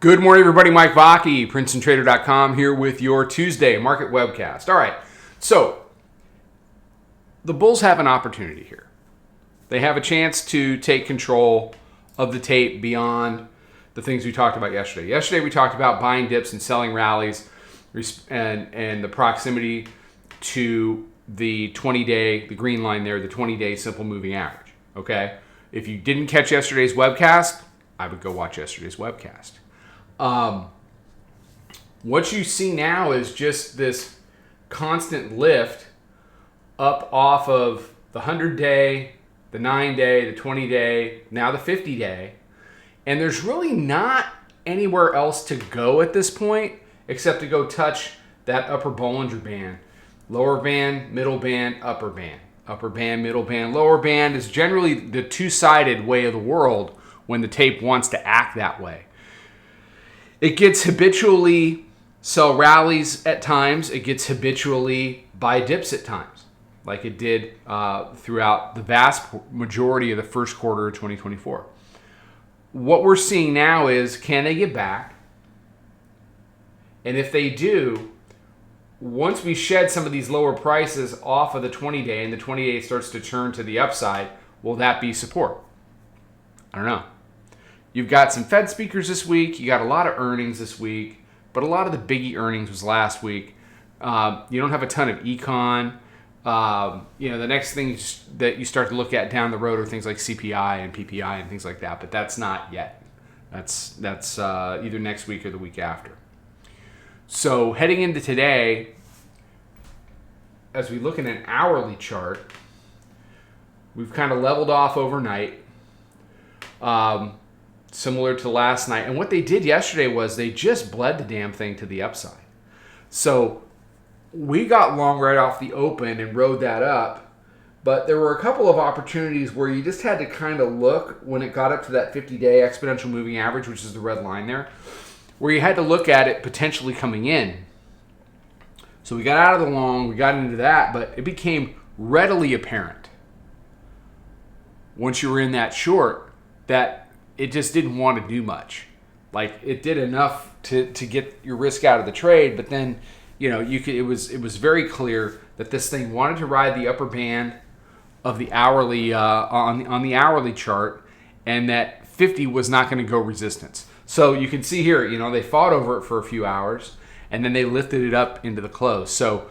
Good morning, everybody. Mike Vacchi, Princetontrader.com, here with your Tuesday market webcast. All right, so the bulls have an opportunity here. They have a chance to take control of the tape beyond the things we talked about yesterday. Yesterday, we talked about buying dips and selling rallies and the proximity to the 20-day, the green line there, the 20-day simple moving average, okay? If you didn't catch yesterday's webcast, I would go watch yesterday's webcast. What you see now is just this constant lift up off of the 100-day, the 9-day, the 20-day, now the 50-day. And there's really not anywhere else to go at this point except to go touch that upper Bollinger Band. Lower band, middle band, upper band. Upper band, middle band, lower band is generally the two-sided way of the world when the tape wants to act that way. It gets habitually sell rallies at times. It gets habitually buy dips at times, like it did throughout the vast majority of the first quarter of 2024. What we're seeing now is, can they get back? And if they do, once we shed some of these lower prices off of the 20-day and the 20-day starts to turn to the upside, will that be support? I don't know. You've got some Fed speakers this week. You got a lot of earnings this week, but a lot of the biggie earnings was last week. You don't have a ton of econ. The next things that you start to look at down the road are things like CPI and PPI and things like that, but that's not yet. That's either next week or the week after. So heading into today, as we look at an hourly chart, we've kind of leveled off overnight. Similar to last night. And what they did yesterday was they just bled the damn thing to the upside. So we got long right off the open and rode that up. But there were a couple of opportunities where you just had to kind of look when it got up to that 50-day exponential moving average, which is the red line there, where you had to look at it potentially coming in. So we got out of the long, we got into that, but it became readily apparent once you were in that short that it just didn't want to do much. Like, it did enough to get your risk out of the trade, but then, it was very clear that this thing wanted to ride the upper band of the hourly on the hourly chart, and that 50 was not going to go resistance. So you can see here, they fought over it for a few hours, and then they lifted it up into the close. So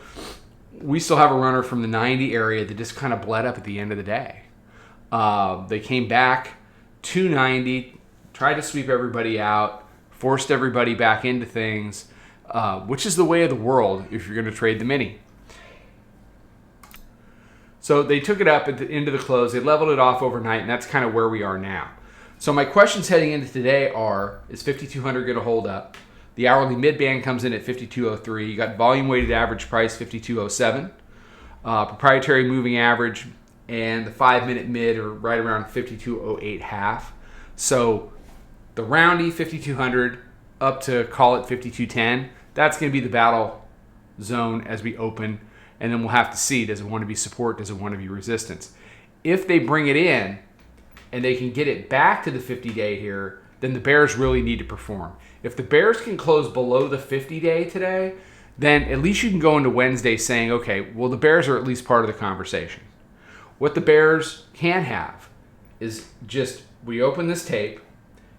we still have a runner from the 90 area that just kind of bled up at the end of the day. They came back 290, tried to sweep everybody out, forced everybody back into things, which is the way of the world if you're going to trade the mini. So they took it up at the end of the close. They leveled it off overnight, and that's kind of where we are now. So my questions heading into today are, is 5,200 going to hold up? The hourly mid-band comes in at 5,203. You got volume-weighted average price, 5,207. Proprietary moving average and the 5-minute mid are right around 52.08 half. So the roundy 5200 up to call it 5210, that's going to be the battle zone as we open, and then we'll have to see, does it want to be support, does it want to be resistance? If they bring it in and they can get it back to the 50-day here, then the bears really need to perform. If the bears can close below the 50-day today, then at least you can go into Wednesday saying, okay, well, the bears are at least part of the conversation. What the bears can have is just, we open this tape,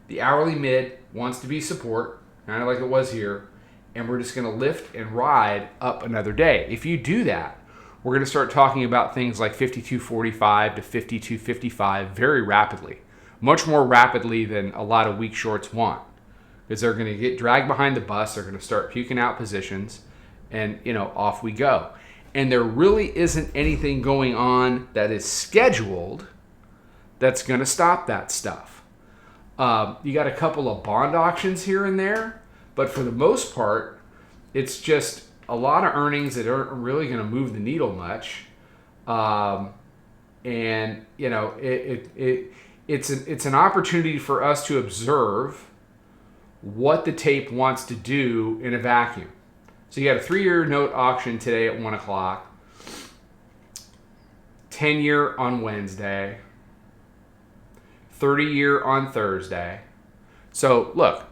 the hourly mid wants to be support, kind of like it was here, and we're just going to lift and ride up another day. If you do that, we're going to start talking about things like 52.45 to 52.55 very rapidly, much more rapidly than a lot of weak shorts want, because they're going to get dragged behind the bus, they're going to start puking out positions, and off we go. And there really isn't anything going on that is scheduled that's going to stop that stuff. You got a couple of bond auctions here and there, but for the most part, it's just a lot of earnings that aren't really going to move the needle much. It's an opportunity for us to observe what the tape wants to do in a vacuum. So you got a 3-year note auction today at 1 o'clock, 10-year on Wednesday, 30-year on Thursday. So look,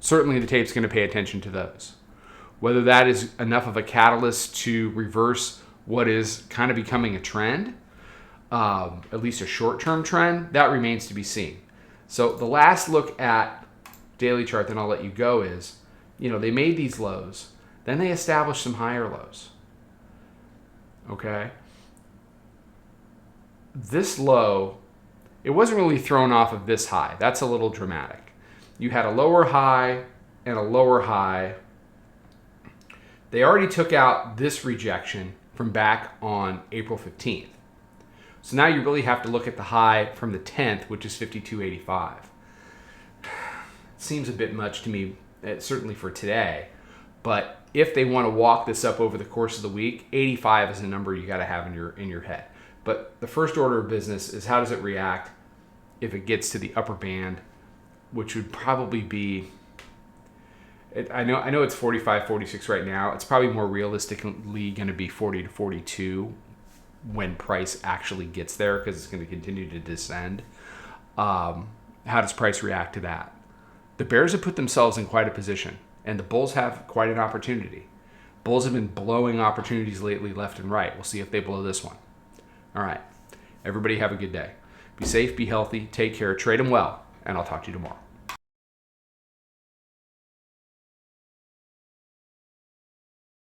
certainly the tape's going to pay attention to those. Whether that is enough of a catalyst to reverse what is kind of becoming a trend, at least a short-term trend, that remains to be seen. So the last look at daily chart, then I'll let you go, is, they made these lows, then they established some higher lows. Okay? This low, it wasn't really thrown off of this high. That's a little dramatic. You had a lower high and a lower high. They already took out this rejection from back on April 15th. So now you really have to look at the high from the 10th, which is 52.85. Seems a bit much to me, certainly for today. But if they want to walk this up over the course of the week, 85 is a number you got to have in your head. But the first order of business is, how does it react if it gets to the upper band, which would probably be, I know it's 45, 46 right now. It's probably more realistically going to be 40 to 42 when price actually gets there, because it's going to continue to descend. How does price react to that? The bears have put themselves in quite a position, and the bulls have quite an opportunity. Bulls have been blowing opportunities lately left and right. We'll see if they blow this one. All right. Everybody have a good day. Be safe, be healthy, take care, trade them well, and I'll talk to you tomorrow.